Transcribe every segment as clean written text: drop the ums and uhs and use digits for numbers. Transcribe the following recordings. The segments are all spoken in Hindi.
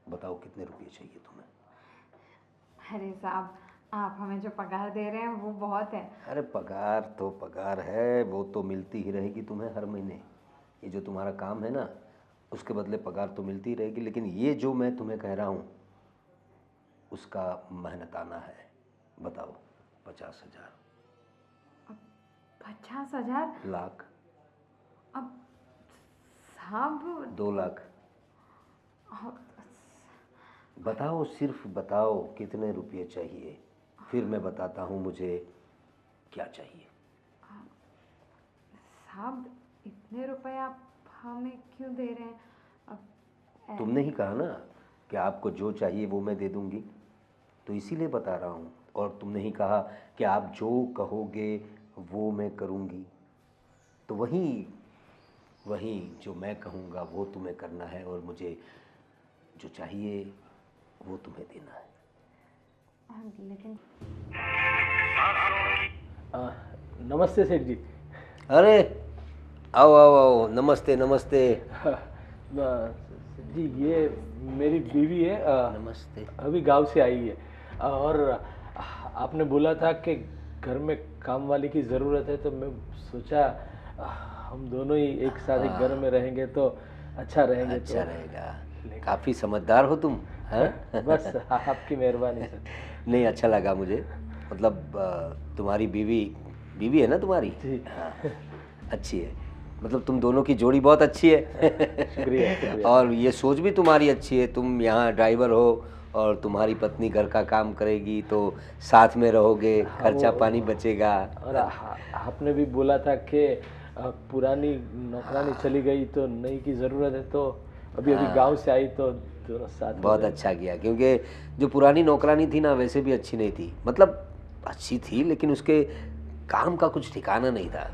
बताओ कितने रुपये चाहिए तुम्हें? अरे साहब, आप हमें जो पगार दे रहे हैं वो बहुत है। अरे पगार तो पगार है, वो तो मिलती ही रहेगी तुम्हें हर महीने। ये जो तुम्हारा काम है ना, उसके बदले पगार तो मिलती ही रहेगी, लेकिन ये जो मैं तुम्हें कह रहा हूँ उसका मेहनताना है। बताओ। 50,000। 50,000? लाख। अब साहब 2 लाख। अब- बताओ, सिर्फ बताओ कितने रुपये चाहिए, फिर मैं बताता हूँ मुझे क्या चाहिए। साहब, इतने रुपए आप हमें क्यों दे रहे हैं? अब तुमने ही कहा ना कि आपको जो चाहिए वो मैं दे दूँगी, तो इसीलिए बता रहा हूँ। और तुमने ही कहा कि आप जो कहोगे वो मैं करूँगी, तो वही वही जो मैं कहूँगा वो तुम्हें करना है, और मुझे जो चाहिए वो तुम्हें देना है। लेकिन आ, नमस्ते सेठ जी। अरे आओ आओ आओ, नमस्ते नमस्ते। सेठ जी, ये मेरी बीवी है, नमस्ते। अभी गांव से आई है। और आपने बोला था कि घर में काम वाली की ज़रूरत है, तो मैं सोचा हम दोनों ही एक साथ एक घर में रहेंगे तो अच्छा रहेंगे। अच्छा तो रहेगा। काफ़ी समझदार हो तुम, हैं? बस आपकी मेहरबानी सर। नहीं, अच्छा लगा मुझे। मतलब तुम्हारी बीवी बीवी है ना तुम्हारी? जी। हाँ, अच्छी है। मतलब तुम दोनों की जोड़ी बहुत अच्छी है। शुक्रिया शुक्रिया। और ये सोच भी तुम्हारी अच्छी है। तुम यहाँ ड्राइवर हो और तुम्हारी पत्नी घर का काम करेगी, तो साथ में रहोगे, हाँ, खर्चा पानी बचेगा। और आपने भी बोला था कि पुरानी नौकरानी चली गई तो नई की ज़रूरत है, तो अभी गांव से आई तो दोनों साथ में बहुत रहे। अच्छा किया, क्योंकि जो पुरानी नौकरानी थी ना, वैसे भी अच्छी नहीं थी। मतलब अच्छी थी, लेकिन उसके काम का कुछ ठिकाना नहीं था।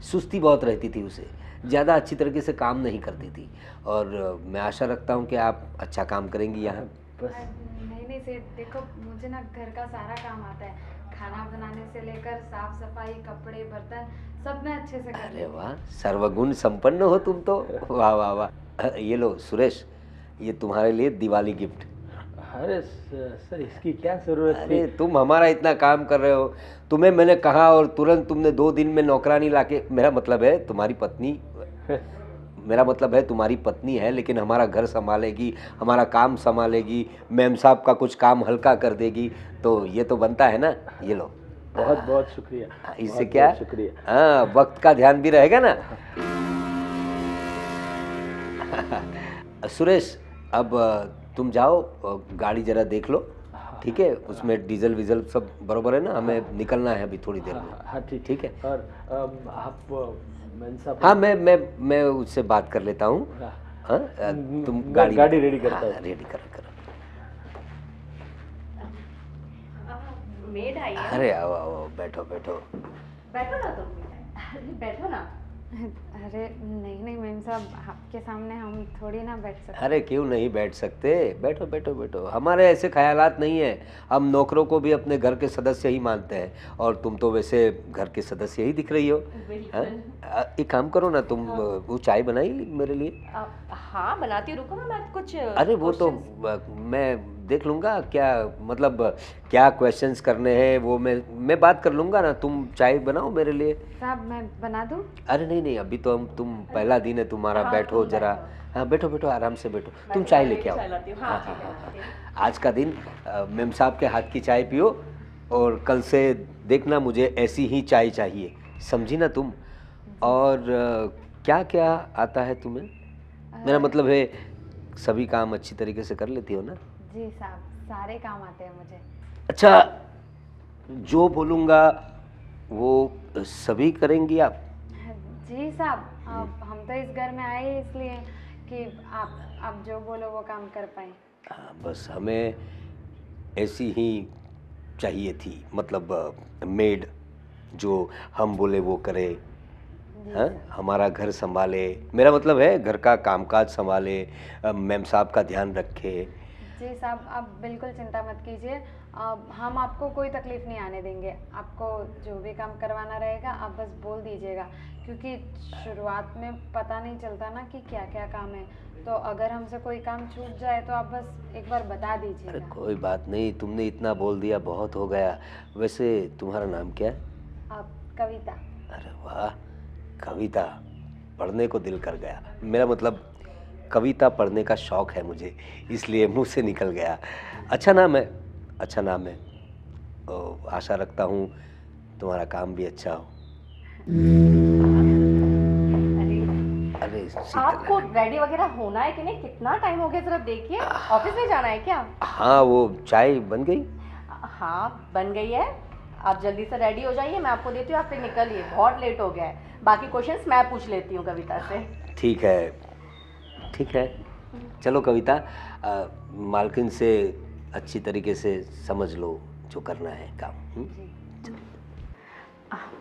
सुस्ती बहुत रहती थी उसे, ज़्यादा अच्छी तरीके से काम नहीं करती थी। और मैं आशा रखता हूँ कि आप अच्छा काम करेंगी यहाँ। बस नहीं नहीं सेठ, देखो मुझे ना घर का सारा काम आता है। खाना बनाने से लेकर साफ सफाई, कपड़े, बर्तन सब मैं अच्छे से कर अरे लेती हूँ। वाह, सर्वगुण संपन्न हो तुम तो। वाह वाह वाह। ये लो सुरेश, ये तुम्हारे लिए दिवाली गिफ्ट। अरे सर, इसकी क्या ज़रूरत थी? अरे तुम हमारा इतना काम कर रहे हो, तुम्हें मैंने कहा और तुरंत तुमने 2 दिन में नौकरानी लाके, मेरा मतलब है तुम्हारी पत्नी, मेरा मतलब है तुम्हारी पत्नी है, लेकिन हमारा घर संभालेगी, हमारा काम संभालेगी, मैम साहब का कुछ काम हल्का कर देगी, तो ये तो बनता है ना। ये लो। बहुत बहुत शुक्रिया। इससे बहुत क्या, बहुत शुक्रिया। हाँ, वक्त का ध्यान भी रहेगा ना। सुरेश, अब तुम जाओ, गाड़ी जरा देख लो, ठीक है? उसमें डीजल वीजल सब बरोबर है ना? हमें निकलना है अभी थोड़ी देर में। हाँ ठीक। ठीक है। और आप मैन साहब। हाँ, मैं उससे बात कर लेता हूँ। हाँ, हाँ, तुम मैं गाड़ी रेडी करता हूँ। हाँ, रेडी करो करो। मेड आई है। अरे आओ आओ, बैठो बैठो। बैठो ना तुम। बैठो ना। अरे नहीं नहीं मैम साहब, आपके सामने हम थोड़ी ना बैठ सकते। अरे क्यों नहीं बैठ सकते? बैठो बैठो बैठो। हमारे ऐसे ख्यालात नहीं है। हम नौकरों को भी अपने घर के सदस्य ही मानते हैं, और तुम तो वैसे घर के सदस्य ही दिख रही हो। हाँ? एक काम करो ना तुम, वो चाय बनाई मेरे लिए? हाँ बनाती हूँ, रुको ना मैं कुछ अरे वो तो मैं देख लूँगा, क्या मतलब क्या क्वेश्चंस करने हैं वो मैं बात कर लूँगा ना। तुम चाय बनाओ मेरे लिए। साहब मैं बना दूँ? अरे नहीं नहीं, अभी तो तुम पहला दिन है तुम्हारा। हाँ, बैठो तुम जरा। बैठो। हाँ बैठो बैठो, आराम से बैठो। मैं तुम तो चाय पहले लेके भी आओ। चाय लाती हूँ। हाँ, ठीक है, हाँ, ठीक है। आज का दिन मेम साहब के हाथ की चाय पियो, और कल से देखना मुझे ऐसी ही चाय चाहिए, समझी ना तुम? और क्या क्या आता है तुम्हें? मेरा मतलब है सभी काम अच्छी तरीके से कर लेती हो ना? जी साहब, सारे काम आते हैं मुझे। अच्छा, जो बोलूँगा वो सभी करेंगी आप? जी साहब, हम तो इस घर में आए इसलिए कि आप जो बोलो वो काम कर पाए। हाँ, बस हमें ऐसी ही चाहिए थी, मतलब मेड जो हम बोले वो करे, हाँ, हमारा घर संभाले। मेरा मतलब है घर का कामकाज संभाले, मैम साहब का ध्यान रखे। जी साहब, आप बिल्कुल चिंता मत कीजिए। हम आपको कोई तकलीफ़ नहीं आने देंगे। आपको जो भी काम करवाना रहेगा आप बस बोल दीजिएगा, क्योंकि शुरुआत में पता नहीं चलता ना कि क्या क्या काम है। तो अगर हमसे कोई काम छूट जाए तो आप बस एक बार बता अरे दीजिएगा। कोई बात नहीं, तुमने इतना बोल दिया बहुत हो गया। वैसे तुम्हारा नाम क्या है? आप कविता। अरे वाह, कविता, पढ़ने को दिल कर गया। मेरा मतलब कविता पढ़ने का शौक है मुझे, इसलिए मुंह से निकल गया। अच्छा नाम है, अच्छा नाम है। आशा रखता हूँ तुम्हारा काम भी अच्छा हो। अरे अरे आपको शीतल, रेडी वगैरह होना है कि नहीं? कितना टाइम हो गया, जरा देखिए। ऑफिस में जाना है क्या? हाँ वो चाय बन गई? हाँ बन गई है। आप जल्दी से रेडी हो जाइए, मैं आपको देती हूँ, आप फिर निकलिए, बहुत लेट हो गया है। बाकी क्वेश्चंस मैं पूछ लेती हूँ कविता से। ठीक है, ठीक है। चलो कविता, मालकिन से अच्छी तरीके से समझ लो जो करना है काम।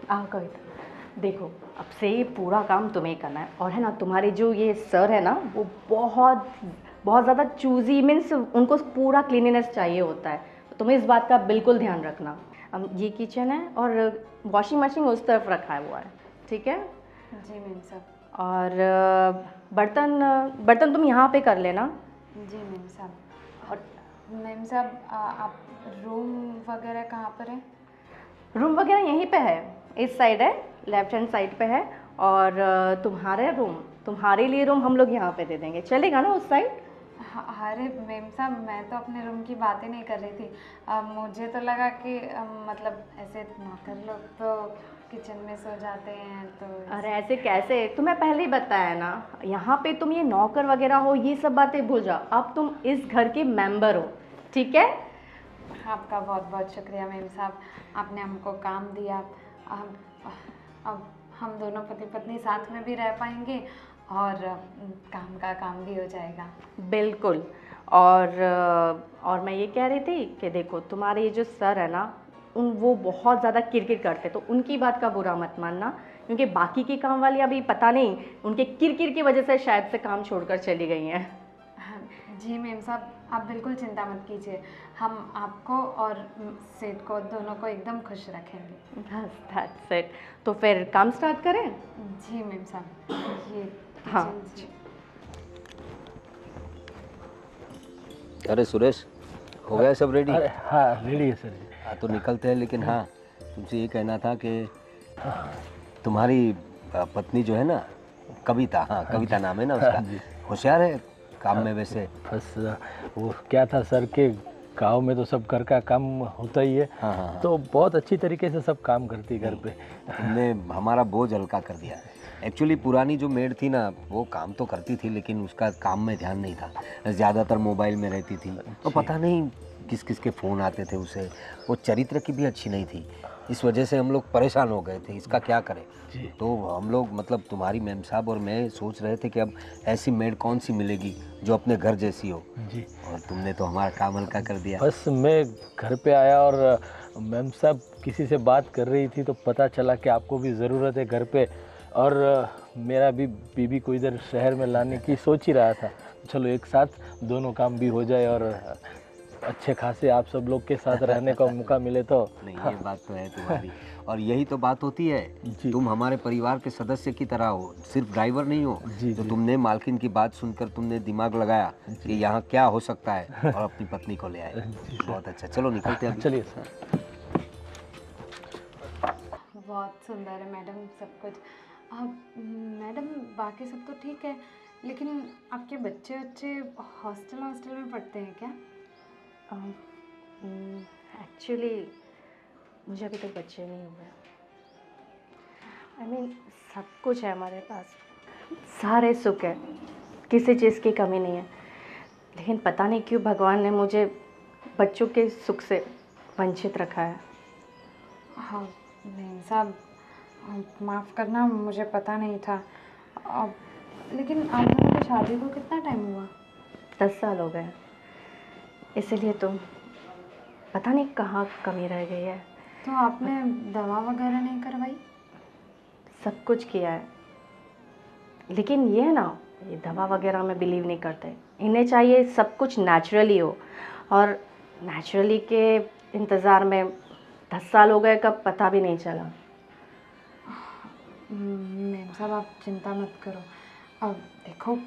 आओ कविता, देखो अब से ये पूरा काम तुम्हें करना है। और है ना, तुम्हारे जो ये सर है ना, वो बहुत बहुत ज़्यादा चूजी, मीन्स उनको पूरा क्लीनिनेस चाहिए होता है। तो तुम्हें इस बात का बिल्कुल ध्यान रखना। अब ये किचन है और वॉशिंग मशीन उस तरफ रखा हुआ है, ठीक है? जी मैम साहब। और बर्तन बर्तन तुम यहाँ पे कर लेना। जी मैम साहब। और मैम साहब, आप रूम वगैरह कहाँ पर है? रूम वगैरह यहीं पे है, इस साइड है, लेफ्ट हैंड साइड पे है। और तुम्हारे रूम, तुम्हारे लिए रूम हम लोग यहाँ पे दे देंगे, चलेगा ना उस साइड? अरे मैम साहब, मैं तो अपने रूम की बातें नहीं कर रही थी। मुझे तो लगा कि मतलब ऐसे नौकर लोग तो किचन में सो जाते हैं तो अरे ऐसे कैसे, तुम्हें पहले ही बताया ना, यहाँ पे तुम ये नौकर वगैरह हो ये सब बातें भूल जाओ। अब तुम इस घर के मेंबर हो, ठीक है? आपका बहुत बहुत शुक्रिया मैम साहब, आपने हमको काम दिया। अब हम दोनों पति पत्नी साथ में भी रह पाएंगे और काम का काम भी हो जाएगा। बिल्कुल। और मैं ये कह रही थी कि देखो तुम्हारे ये जो सर है ना, वो बहुत ज़्यादा किरकिर करते, तो उनकी बात का बुरा मत मानना, क्योंकि बाकी की काम वाली अभी पता नहीं उनके किरकिर की वजह से शायद से काम छोड़कर चली गई हैं। जी मैम साहब, आप बिल्कुल चिंता मत कीजिए। हम आपको और सेठ को दोनों को एकदम खुश रखेंगे। बस दैट्स इट। तो फिर काम स्टार्ट करें? जी मैम साहब, ये हाँ। किचन अरे सुरेश, हो गया सब रेडी? अरे हाँ रेडी है सर जी। हाँ तो निकलते हैं, लेकिन हाँ तुमसे ये कहना था कि तुम्हारी पत्नी जो है ना, कविता, हाँ कविता नाम है ना उसका, होशियार है काम में वैसे? बस वो क्या था सर के गांव में तो सब घर का काम होता ही है। हाँ हाँ। तो बहुत अच्छी तरीके से सब काम करती है घर पे। तुमने हमारा बोझ हल्का कर दिया। एक्चुअली पुरानी जो मेड थी ना, वो काम तो करती थी लेकिन उसका काम में ध्यान नहीं था, ज़्यादातर मोबाइल में रहती थी। तो पता नहीं किस किस के फ़ोन आते थे उसे। वो चरित्र की भी अच्छी नहीं थी, इस वजह से हम लोग परेशान हो गए थे, इसका क्या करें। तो हम लोग मतलब तुम्हारी मैम साहब और मैं सोच रहे थे कि अब ऐसी मेड कौन सी मिलेगी जो अपने घर जैसी हो। जी। और तुमने तो हमारा काम हल्का कर दिया। बस मैं घर पे आया और मैम साहब किसी से बात कर रही थी तो पता चला कि आपको भी ज़रूरत है घर पे, और मेरा भी बीबी को इधर शहर में लाने की सोच ही रहा था। चलो एक साथ दोनों काम भी हो जाए और अच्छे खासे आप सब लोग के साथ रहने का मौका मिले तो। नहीं ये बात तो है तुम्हारी, और यही तो बात होती है। जी। तुम हमारे परिवार के सदस्य की तरह हो, सिर्फ ड्राइवर नहीं हो। जी, तो जी। तुमने मालकिन की बात सुनकर तुमने दिमाग लगाया कि यहाँ क्या हो सकता है और अपनी पत्नी को ले आए। बहुत अच्छा, चलो निकलते हैं अभी। चलिए सर। बहुत सुंदर है मैडम सब कुछ। मैडम बाकी सब तो ठीक है, लेकिन आपके बच्चे हॉस्टल में पढ़ते हैं क्या? एक्चुअली मुझे अभी तक बच्चे नहीं हुए। आई मीन सब कुछ है हमारे पास, सारे सुख है, किसी चीज़ की कमी नहीं है, लेकिन पता नहीं क्यों भगवान ने मुझे बच्चों के सुख से वंचित रखा है। हाँ नहीं साहब, माफ़ करना, मुझे पता नहीं था। अब लेकिन आप दोनों की शादी को कितना टाइम हुआ? 10 साल हो गए, इसीलिए तो पता नहीं कहाँ कमी रह गई है। तो आपने दवा वगैरह नहीं करवाई? सब कुछ किया है, लेकिन ये है ना, ये दवा वगैरह में बिलीव नहीं करते। इन्हें चाहिए सब कुछ नेचुरली हो। और नेचुरली के इंतज़ार में 10 साल हो गए कब पता भी नहीं चला। मैम साहब आप चिंता मत करो। अब देखो,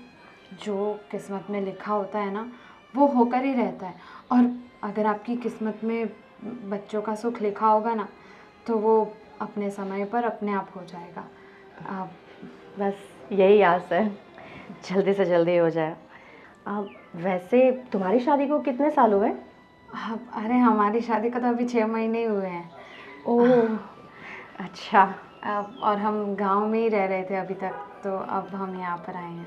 जो किस्मत में लिखा होता है ना वो होकर ही रहता है। और अगर आपकी किस्मत में बच्चों का सुख लिखा होगा ना तो वो अपने समय पर अपने आप हो जाएगा। आप बस यही आस है, जल्दी से जल्दी हो जाए। वैसे तुम्हारी शादी को कितने साल हुए? अरे हमारी शादी को तो अभी 6 महीने ही हुए हैं। ओह अच्छा। और हम गांव में ही रह रहे थे अभी तक, तो अब हम यहाँ पर आए हैं।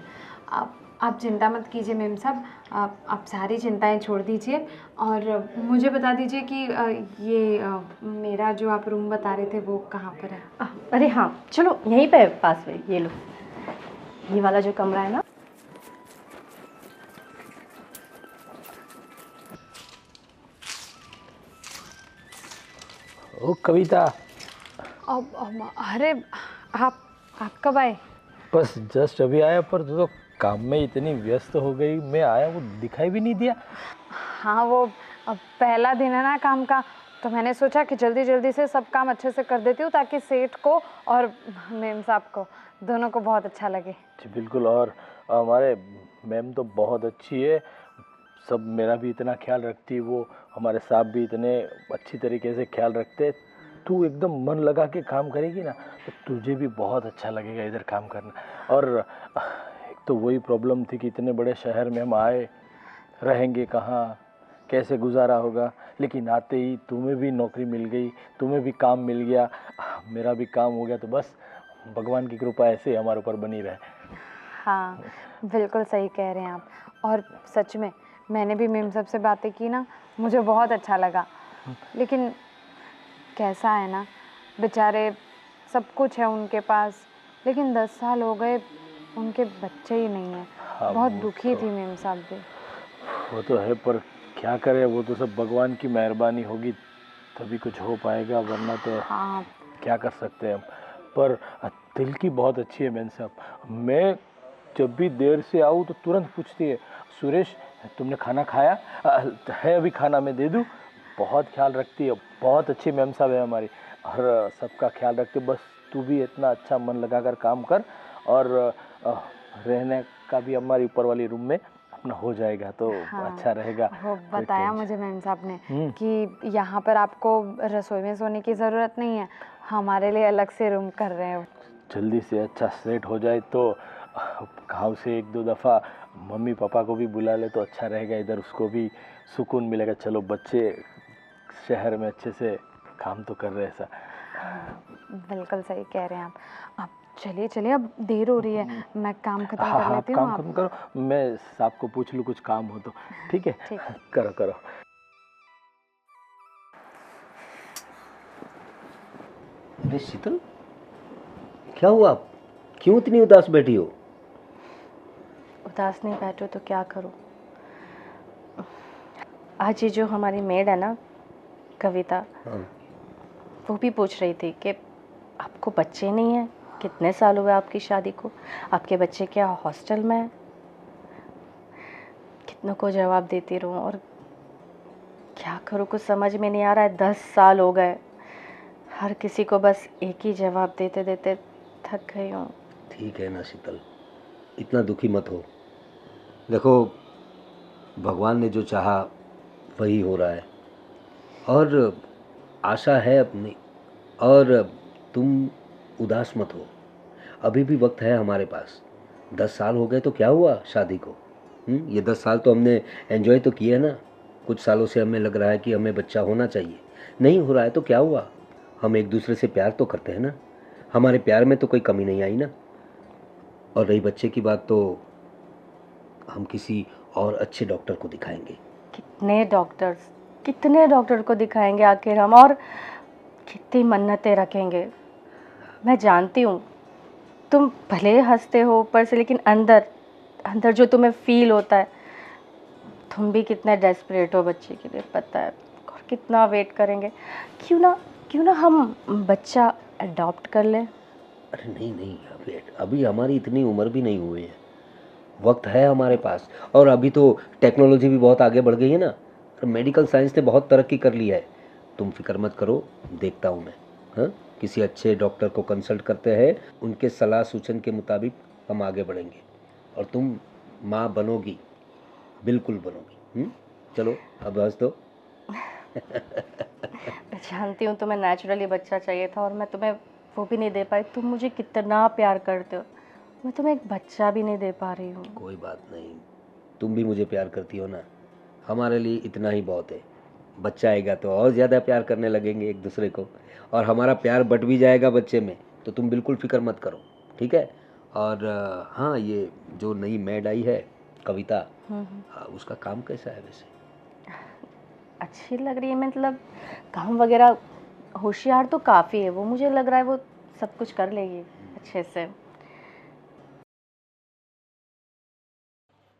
आप चिंता मत कीजिए मैम साहब, आप सारी चिंताएं छोड़ दीजिए और मुझे बता दीजिए कि मेरा जो आप रूम बता रहे थे वो कहाँ पर है। अरे हाँ चलो, यहीं पे पास में, ये लो, ये वाला जो कमरा है ना। ओ कविता, अरे आप कब आए? बस जस्ट अभी आया, पर तू तो काम में इतनी व्यस्त हो गई, मैं आया वो दिखाई भी नहीं दिया। हाँ वो पहला दिन है ना काम का, तो मैंने सोचा कि जल्दी जल्दी से सब काम अच्छे से कर देती हूँ ताकि सेठ को और मैम साहब को दोनों को बहुत अच्छा लगे। जी बिल्कुल, और हमारे मैम तो बहुत अच्छी है, सब मेरा भी इतना ख्याल रखती है, वो हमारे साहब भी इतने अच्छी तरीके से ख्याल रखते। तू एकदम मन लगा के काम करेगी ना तो तुझे भी बहुत अच्छा लगेगा इधर काम करना। और एक तो वही प्रॉब्लम थी कि इतने बड़े शहर में हम आए, रहेंगे कहाँ, कैसे गुजारा होगा, लेकिन आते ही तुम्हें भी नौकरी मिल गई, तुम्हें भी काम मिल गया, मेरा भी काम हो गया, तो बस भगवान की कृपा ऐसे ही हमारे ऊपर बनी रहे। हाँ बिल्कुल सही कह रहे हैं आप। और सच में मैंने भी मैम साहब से बातें की ना, मुझे बहुत अच्छा लगा। लेकिन कैसा है ना, बेचारे सब कुछ है उनके पास, लेकिन 10 साल हो गए उनके बच्चे ही नहीं हैं। हाँ, बहुत वो दुखी तो थी मैम साहब भी। वो तो है, पर क्या करे, वो तो सब भगवान की मेहरबानी होगी तभी कुछ हो पाएगा, वरना तो हाँ क्या कर सकते हैं हम। पर दिल की बहुत अच्छी है मैन साहब, मैं जब भी देर से आऊँ तो तुरंत पूछती है, सुरेश तुमने खाना खाया? है अभी खाना मैं दे दूँ? बहुत ख्याल रखती है, बहुत अच्छी मैम साहब है हमारी, और सबका ख्याल रखती है। बस तू भी इतना अच्छा मन लगा कर काम कर, और रहने का भी हमारी ऊपर वाली रूम में अपना हो जाएगा तो हाँ, अच्छा रहेगा। वो कोई बताया टेंशन- मुझे मैम साहब ने कि यहाँ पर आपको रसोई में सोने की ज़रूरत नहीं है, हमारे लिए अलग से रूम कर रहे हैं। जल्दी से अच्छा सेट हो जाए तो गाँव से 1-2 दफ़ा मम्मी पापा को भी बुला ले तो अच्छा रहेगा, इधर उसको भी सुकून मिलेगा। चलो बच्चे शहर में अच्छे से काम तो कर रहे हैं ऐसा। बिल्कुल सही कह रहे हैं आप चलिए चलिए, अब देर हो रही है, मैं काम खत्म हाँ कर हाँ, आप लेती हूँ। काम खत्म करो, मैं साहब को पूछ लूँ कुछ काम हो तो। ठीक है, ठीक। करो करो। अरे शीतल, क्या हुआ? क्यों इतनी उदास बैठी हो? उदास नहीं बैठो तो क्या करूँ। आज ये जो हमारी मेड है ना कविता, हाँ। वो भी पूछ रही थी कि आपको बच्चे नहीं हैं, कितने साल हुए आपकी शादी को, आपके बच्चे क्या हॉस्टल में हैं? कितनों को जवाब देती रहूं और क्या करूं, कुछ समझ में नहीं आ रहा है। 10 साल हो गए, हर किसी को बस एक ही जवाब देते देते थक गई हूँ। ठीक है ना शीतल, इतना दुखी मत हो। देखो, भगवान ने जो चाहा वही हो रहा है, और आशा है अपनी, और तुम उदास मत हो, अभी भी वक्त है हमारे पास। 10 साल हो गए तो क्या हुआ शादी को? ये 10 साल तो हमने एंजॉय तो किए ना। कुछ सालों से हमें लग रहा है कि हमें बच्चा होना चाहिए, नहीं हो रहा है तो क्या हुआ? हम एक दूसरे से प्यार तो करते हैं ना, हमारे प्यार में तो कोई कमी नहीं आई ना। और रही बच्चे की बात, तो हम किसी और अच्छे डॉक्टर को दिखाएंगे। कितने डॉक्टर को दिखाएंगे आखिर हम, और कितनी मन्नतें रखेंगे। मैं जानती हूँ तुम भले हंसते हो ऊपर से, लेकिन अंदर अंदर जो तुम्हें फील होता है, तुम भी कितने डेस्परेट हो बच्चे के लिए, पता है, और कितना वेट करेंगे। क्यों ना हम बच्चा अडॉप्ट कर लें। अरे नहीं नहीं, अभी हमारी इतनी उम्र भी नहीं हुई है, वक्त है हमारे पास, और अभी तो टेक्नोलॉजी भी बहुत आगे बढ़ गई है ना। और मेडिकल साइंस ने बहुत तरक्की कर ली है। तुम फिक्र मत करो, देखता हूँ मैं। हाँ, किसी अच्छे डॉक्टर को कंसल्ट करते हैं, उनके सलाह सूचन के मुताबिक हम आगे बढ़ेंगे और तुम माँ बनोगी, बिल्कुल बनोगी। चलो अब हंस दो। मैं जानती हूँ तुम्हें नेचुरली बच्चा चाहिए था और मैं तुम्हें वो भी नहीं दे पाई। तुम मुझे कितना प्यार करते हो, मैं तुम्हें एक बच्चा भी नहीं दे पा रही हूँ। कोई बात नहीं, तुम भी मुझे प्यार करती हो ना, हमारे लिए इतना ही बहुत है। बच्चा आएगा तो और ज़्यादा प्यार करने लगेंगे एक दूसरे को, और हमारा प्यार बट भी जाएगा बच्चे में। तो तुम बिल्कुल फिक्र मत करो, ठीक है। और हाँ, ये जो नई मेड आई है कविता, उसका काम कैसा है वैसे? अच्छी लग रही है, मतलब काम वगैरह होशियार तो काफ़ी है वो, मुझे लग रहा है वो सब कुछ कर लेगी अच्छे से।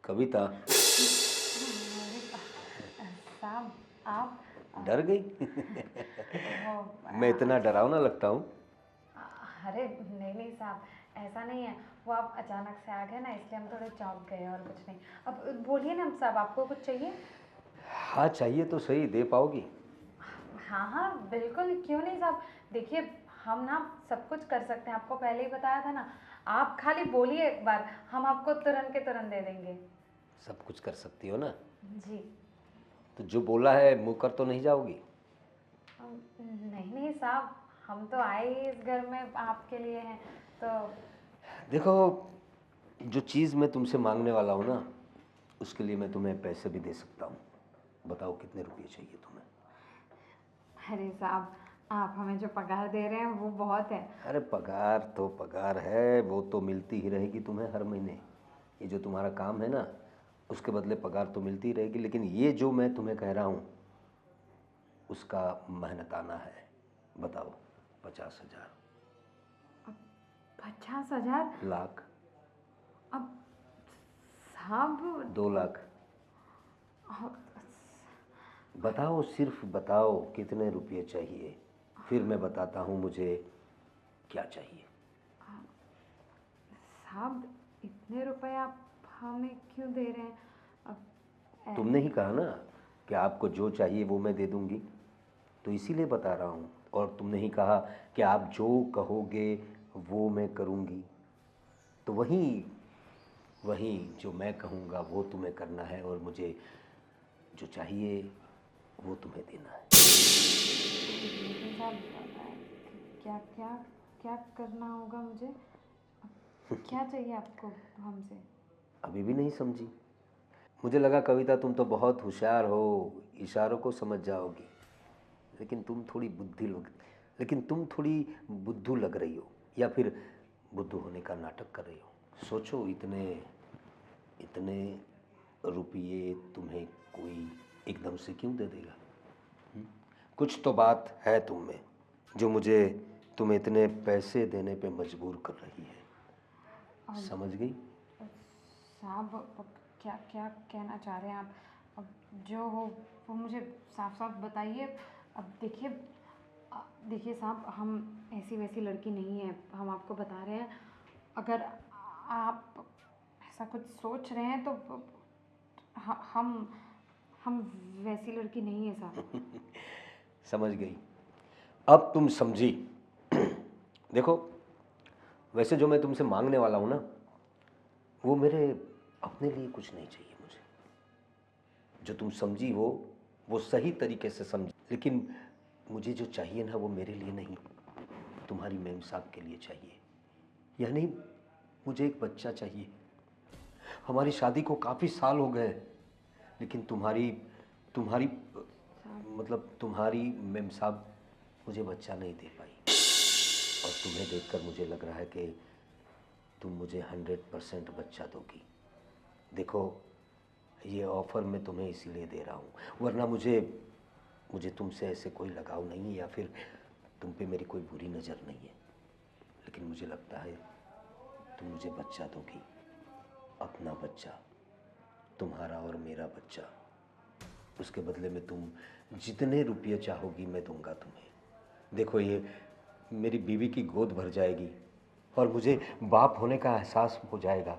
कविता, साहब आप डर गई? वो मैं इतना डरावना लगता हूँ? अरे नहीं नहीं साहब, ऐसा नहीं है। वो आप अचानक से आ गए ना, इसलिए हम थोड़े चौंक गए और कुछ नहीं। अब बोलिए ना साहब, आपको कुछ चाहिए? हाँ चाहिए तो सही, दे पाओगी? हाँ हाँ बिल्कुल, क्यों नहीं साहब। देखिए, हम ना सब कुछ कर सकते हैं, आपको पहले ही बताया था ना। आप खाली बोलिए एक बार, हम आपको तुरंत के तुरंत दे देंगे। सब कुछ कर सकती हो ना? जी। तो जो बोला है मुँह कर तो नहीं जाओगी? नहीं नहीं साहब, हम तो आए ही इस घर में आपके लिए हैं, तो देखो, जो चीज़ मैं तुमसे मांगने वाला हूँ ना, उसके लिए मैं तुम्हें पैसे भी दे सकता हूँ। बताओ कितने रुपये चाहिए तुम्हें? अरे साहब, आप हमें जो पगार दे रहे हैं वो बहुत है। अरे पगार तो पगार है, वो तो मिलती ही रहेगी तुम्हें हर महीने। ये जो तुम्हारा काम है ना, उसके बदले पगार तो मिलती ही रहेगी। लेकिन ये जो मैं तुम्हें कह रहा हूँ, उसका मेहनताना है। बताओ, 50,000? 50,000? लाख? अब साहब 2 लाख? अ, बताओ, सिर्फ बताओ कितने रुपये चाहिए, फिर मैं बताता हूँ मुझे क्या चाहिए। साहब इतने रुपए आप हमें क्यों दे रहे हैं? अब तुमने ही कहा ना कि आपको जो चाहिए वो मैं दे दूंगी, तो इसीलिए बता रहा हूँ। और तुमने ही कहा कि आप जो कहोगे वो मैं करूँगी, तो वही वही जो मैं कहूँगा वो तुम्हें करना है, और मुझे जो चाहिए वो तुम्हें देना है। लेकिन साहब क्या क्या क्या करना होगा मुझे? क्या चाहिए आपको हमसे? अभी भी नहीं समझी? मुझे लगा कविता तुम तो बहुत होशियार हो, इशारों को समझ जाओगी। लेकिन तुम थोड़ी लेकिन तुम थोड़ी बुद्धू लग रही हो, या फिर बुद्धू होने का नाटक कर रही हो। सोचो, इतने इतने रुपये तुम्हें कोई एकदम से क्यों दे देगा? हुँ? कुछ तो बात है तुम में, जो मुझे तुम्हें इतने पैसे देने पे मजबूर कर रही है। समझ गई? साहब अब क्या क्या कहना चाह रहे हैं आप? अब जो हो वो मुझे साफ साफ बताइए। अब देखिए साहब, हम ऐसी वैसी लड़की नहीं है, हम आपको बता रहे हैं। अगर आप ऐसा कुछ सोच रहे हैं तो हम वैसी लड़की नहीं है साहब। समझ गई, अब तुम समझी। देखो, वैसे जो मैं तुमसे मांगने वाला हूँ ना, वो मेरे अपने लिए कुछ नहीं चाहिए मुझे। जो तुम समझी हो वो सही तरीके से समझी, लेकिन मुझे जो चाहिए ना वो मेरे लिए नहीं, तुम्हारी मेम साहब के लिए चाहिए। यानी मुझे एक बच्चा चाहिए। हमारी शादी को काफ़ी साल हो गए, लेकिन तुम्हारी तुम्हारी मतलब तुम्हारी मेम साहब मुझे बच्चा नहीं दे पाई। और तुम्हें देखकर मुझे लग रहा है कि तुम मुझे 100% बच्चा दोगी। देखो, ये ऑफ़र मैं तुम्हें इसीलिए दे रहा हूँ, वरना मुझे मुझे तुमसे ऐसे कोई लगाव नहीं है, या फिर तुम पे मेरी कोई बुरी नज़र नहीं है। लेकिन मुझे लगता है तुम मुझे बच्चा दोगी, अपना बच्चा, तुम्हारा और मेरा बच्चा। उसके बदले में तुम जितने रुपये चाहोगी मैं दूंगा तुम्हें। देखो, ये मेरी बीवी की गोद भर जाएगी और मुझे बाप होने का एहसास हो जाएगा।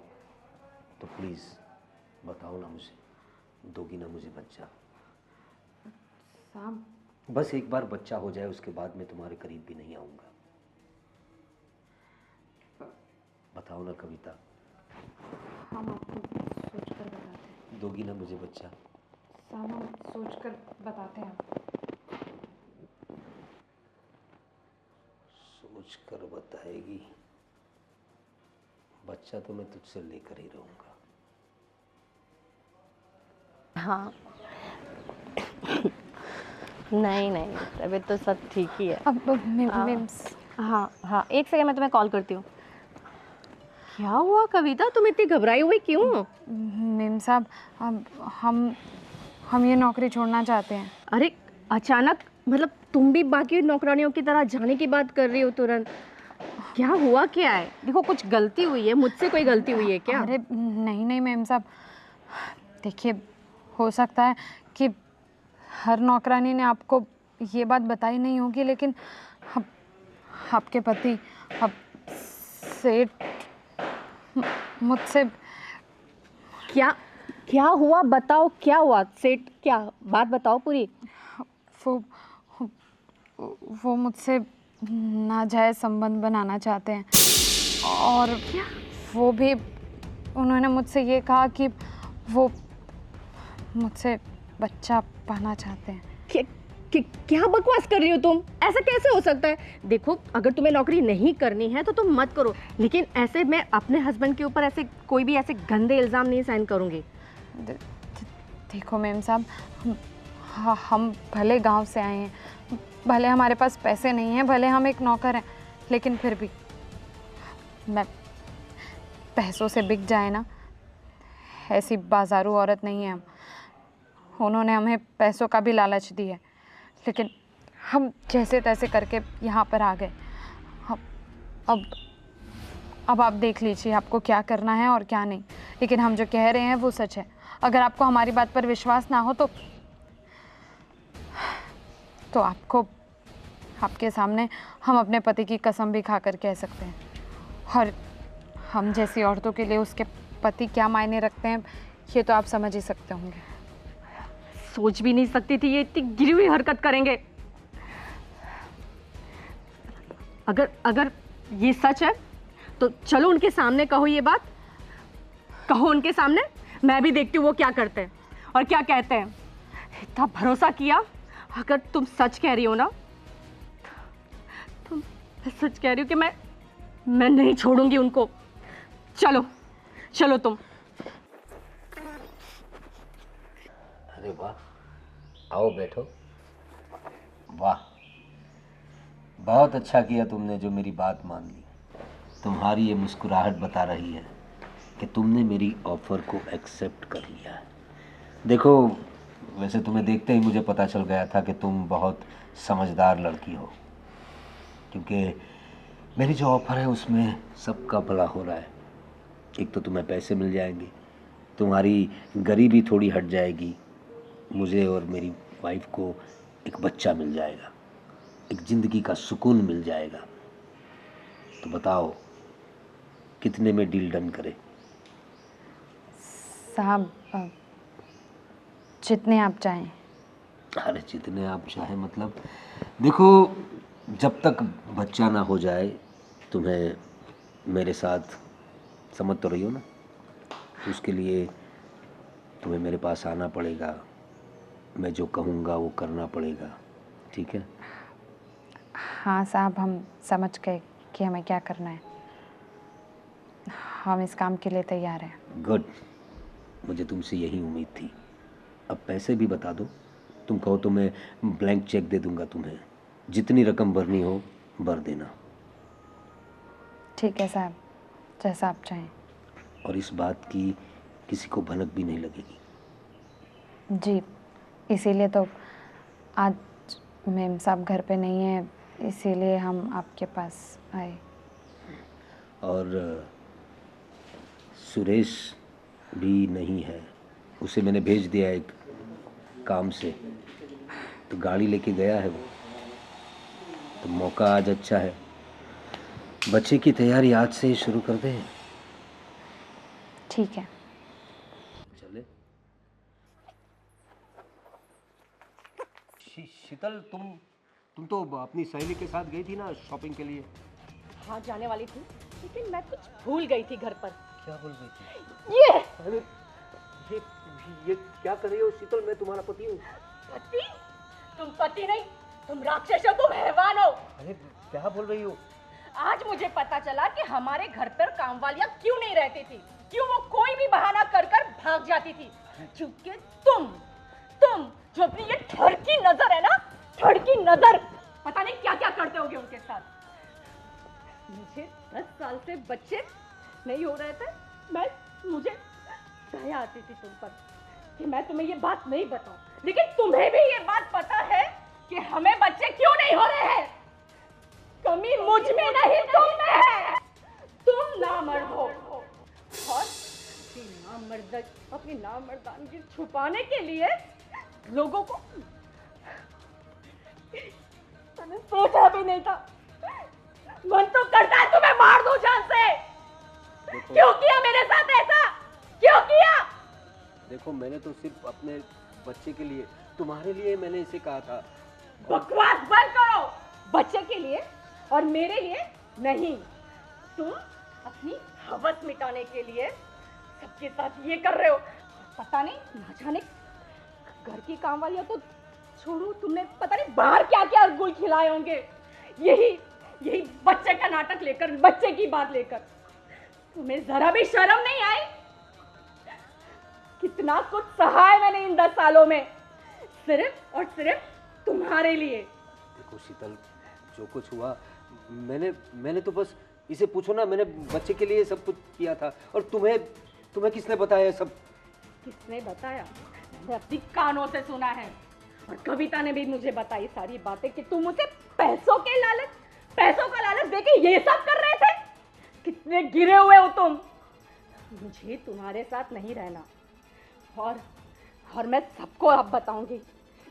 तो प्लीज़ बताओ ना मुझे, दोगी ना मुझे बच्चा? साहब बस एक बार बच्चा हो जाए उसके बाद मैं तुम्हारे करीब भी नहीं आऊँगा। बताओ ना कविता, हम आपको सोच कर बताते हैं। दोगी ना मुझे बच्चा? साहब हम सोच कर बताते हैं आपको। सोच कर बताएगी? बच्चा तो मैं तुझसे लेकर ही रहूँगा। हाँ नहीं नहीं, तबीयत तो सब ठीक ही है। अब हाँ। मिम्स हाँ हाँ, एक सेकंड, मैं तुम्हें कॉल करती हूँ। क्या हुआ कविता, तुम इतनी घबराई हुई क्यों? मेम साहब, अब हम ये नौकरी छोड़ना चाहते हैं। अरे अचानक, मतलब तुम भी बाकी नौकरानियों की तरह जाने की बात कर रही हो तुरंत? क्या हुआ क्या है? देखो कुछ गलती हुई है, मुझसे कोई गलती हुई है क्या? अरे नहीं नहीं मेम साहब, देखिए हो सकता है कि हर नौकरानी ने आपको ये बात बताई नहीं होगी, लेकिन अब आपके पति, अब सेठ मुझसे क्या क्या हुआ बताओ, क्या हुआ? सेठ क्या बात बताओ पूरी। वो वो मुझसे नाजायज़ संबंध बनाना चाहते हैं, और वो भी उन्होंने मुझसे ये कहा कि वो मुझसे बच्चा पाना चाहते हैं। क्या बकवास कर रही हो तुम? ऐसा कैसे हो सकता है? देखो अगर तुम्हें नौकरी नहीं करनी है तो तुम मत करो, लेकिन ऐसे मैं अपने हस्बैंड के ऊपर ऐसे कोई भी ऐसे गंदे इल्ज़ाम नहीं साइन करूँगी। देखो मैम साहब, हम भले गांव से आए हैं, भले हमारे पास पैसे नहीं हैं, भले हम एक नौकर हैं, लेकिन फिर भी मैं पैसों से बिक जाए ना, ऐसी बाजारू औरत नहीं है हम। उन्होंने हमें पैसों का भी लालच दिया है, लेकिन हम जैसे तैसे करके यहाँ पर आ गए। अब आप देख लीजिए आपको क्या करना है और क्या नहीं, लेकिन हम जो कह रहे हैं वो सच है। अगर आपको हमारी बात पर विश्वास ना हो तो आपको, आपके सामने हम अपने पति की कसम भी खा कर कह सकते हैं, और हम जैसी औरतों के लिए उसके पति क्या मायने रखते हैं ये तो आप समझ ही सकते होंगे। सोच भी नहीं सकती थी ये इतनी गिरी हुई हरकत करेंगे। अगर ये सच है तो चलो उनके सामने कहो ये बात, कहो उनके सामने, मैं भी देखती हूँ वो क्या करते हैं और क्या कहते हैं। इतना भरोसा किया, अगर तुम सच कह रही हो ना, तुम सच कह रही हो कि मैं नहीं छोड़ूंगी उनको। चलो चलो तुम। अरे वाह, आओ बैठो। वाह, बहुत अच्छा किया तुमने जो मेरी बात मान ली। तुम्हारी ये मुस्कुराहट बता रही है कि तुमने मेरी ऑफ़र को एक्सेप्ट कर लिया है। देखो, वैसे तुम्हें देखते ही मुझे पता चल गया था कि तुम बहुत समझदार लड़की हो, क्योंकि मेरी जो ऑफ़र है उसमें सबका भला हो रहा है। एक तो तुम्हें पैसे मिल जाएंगे, तुम्हारी गरीबी थोड़ी हट जाएगी, मुझे और मेरी वाइफ को एक बच्चा मिल जाएगा, एक ज़िंदगी का सुकून मिल जाएगा। तो बताओ कितने में डील डन करें? साहब जितने आप चाहें। अरे जितने आप चाहें मतलब, देखो जब तक बच्चा ना हो जाए तुम्हें मेरे साथ, समझ तो रही हो ना, तो उसके लिए तुम्हें मेरे पास आना पड़ेगा, मैं जो कहूँगा वो करना पड़ेगा, ठीक है? हाँ साहब, हम समझ गए कि हमें क्या करना है। हम इस काम के लिए तैयार हैं। गुड, मुझे तुमसे यही उम्मीद थी। अब पैसे भी बता दो, तुम कहो तो मैं ब्लैंक चेक दे दूंगा तुम्हें, जितनी रकम भरनी हो भर देना। ठीक है साहब, जैसा आप चाहें। और इस बात की किसी को भनक भी नहीं लगेगी। जी, इसीलिए तो आज मेम साहब घर पे नहीं है, इसीलिए हम आपके पास आए। और सुरेश भी नहीं है, उसे मैंने भेज दिया एक काम से, तो गाड़ी लेके गया है वो। तो मौका आज अच्छा है, बच्चे की तैयारी आज से ही शुरू कर दें। ठीक है। चले। शीतल, तुम तो अपनी सहेली के साथ गई थी ना शॉपिंग के लिए। हाँ जाने वाली थी, लेकिन मैं कुछ भूल गई थी घर पर। क्या भूल गई थी? ये अरे ये क्या कर रही हो शीतल? मैं तुम्हारा पति हूँ। पति? तुम पति नहीं, तुम राक्षस हो, तुम हैवान हो। अरे क्या बोल रही हो? आज मुझे पता चला कि हमारे घर पर कामवालियां क्यों नहीं रहती थी, क्यों वो कोई भी बहाना कर कर भाग जाती थी। क्योंकि तुम जो अपनी ये ठड़की नजर है ना, ठड़की नजर, पता नहीं क्या क्या करते होगे उनके साथ। मुझे 10 साल से बच्चे नहीं हो रहे थे, मुझे दया आती थी तुम पर कि मैं तुम्हें ये बात नहीं बताऊं, लेकिन तुम्हें भी ये बात पता है कि हमें बच्चे क्यों नहीं हो रहे हैं। कमी मुझ में नहीं, तुम में है। तुम नामर्द हो और अपनी नामर्दानगी छुपाने के लिए लोगों को, मैंने सोचा भी नहीं था। मन तो करता है तुम्हें मार दूं जान से। क्यों किया मेरे साथ ऐसा, क्यों किया? देखो, मैंने तो सिर्फ अपने बच्चे के लिए, तुम्हारे लिए मैंने इसे कहा था। बकवास बंद करो। बच्चे के लिए और मेरे लिए नहीं, तुम अपनी हवस मिटाने के लिए सबके साथ ये कर रहे हो। पता नहीं, ना जाने घर की काम वालियां तो छोड़ो, तुमने पता नहीं बाहर क्या क्या गुल खिलाए होंगे, यही बच्चे का नाटक लेकर, बच्चे की बात लेकर। तुम्हें जरा भी शर्म नहीं आई? कितना कुछ सहा है मैंने इन 10 सालों में, सिर्फ और सिर्फ तुम्हारे लिए। देखो शीतल, जो कुछ हुआ, मैंने तो बस इसे पूछो ना, मैंने बच्चे के लिए सब कुछ किया था। और तुम्हें किसने बताया सब? किसने बताया? मैंने अपनी कानों से सुना है, और कविता ने भी मुझे बताई सारी बातें कि तुम मुझे पैसों का लालच देके ये सब कर रहे थे। कितने गिरे हुए हो तुम। मुझे तुम्हारे साथ नहीं रहना, और मैं सबको अब बताऊंगी।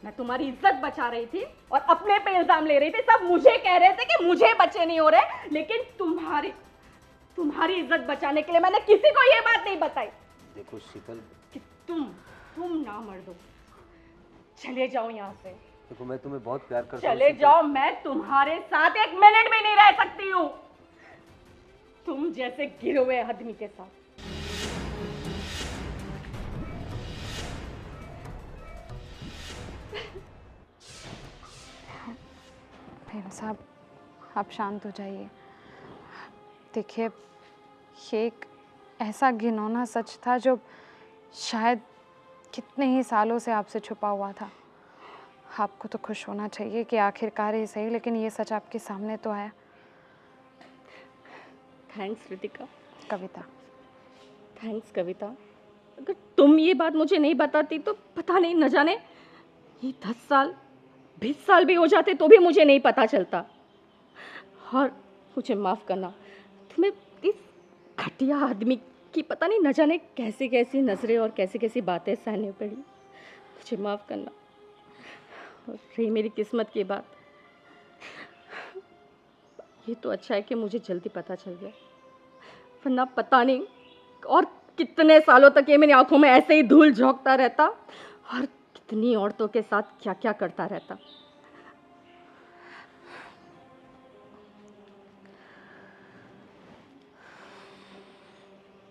मैं तुम्हारी इज्जत बचा रही थी और अपने पे इल्जाम ले रही थी। सब मुझे कह रहे थे कि मुझे बच्चे नहीं हो रहे, लेकिन तुम्हारी इज्जत बचाने के लिए मैंने किसी को ये बात नहीं बताई। देखो शीतल, कि तुम ना मर दो, चले जाओ यहाँ से। देखो, मैं तुम्हें बहुत प्यार करता हूँ। चले जाओ, मैं तुम्हारे साथ 1 मिनट भी नहीं रह सकती हूँ, तुम जैसे गिरे हुए आदमी के साथ। प्रेम साहब, आप शांत हो जाइए। देखिए, ये एक ऐसा घिनौना सच था जो शायद कितने ही सालों से आपसे छुपा हुआ था। आपको तो खुश होना चाहिए कि आखिरकार ही सही, लेकिन ये सच आपके सामने तो आया। थैंक्स रितिका। कविता। थैंक्स कविता। अगर तुम ये बात मुझे नहीं बताती तो पता नहीं, न जाने ये 10 साल 20 साल भी हो जाते तो भी मुझे नहीं पता चलता। और मुझे माफ़ करना, तुम्हें इस घटिया आदमी की पता नहीं न जाने कैसी कैसी नज़रें और कैसी कैसी बातें सहनी पड़ी। मुझे माफ़ करना। और रही मेरी किस्मत की बात, ये तो अच्छा है कि मुझे जल्दी पता चल गया, वरना पता नहीं और कितने सालों तक ये मेरी आंखों में ऐसे ही धूल झोंकता रहता और कितनी औरतों के साथ क्या क्या करता रहता।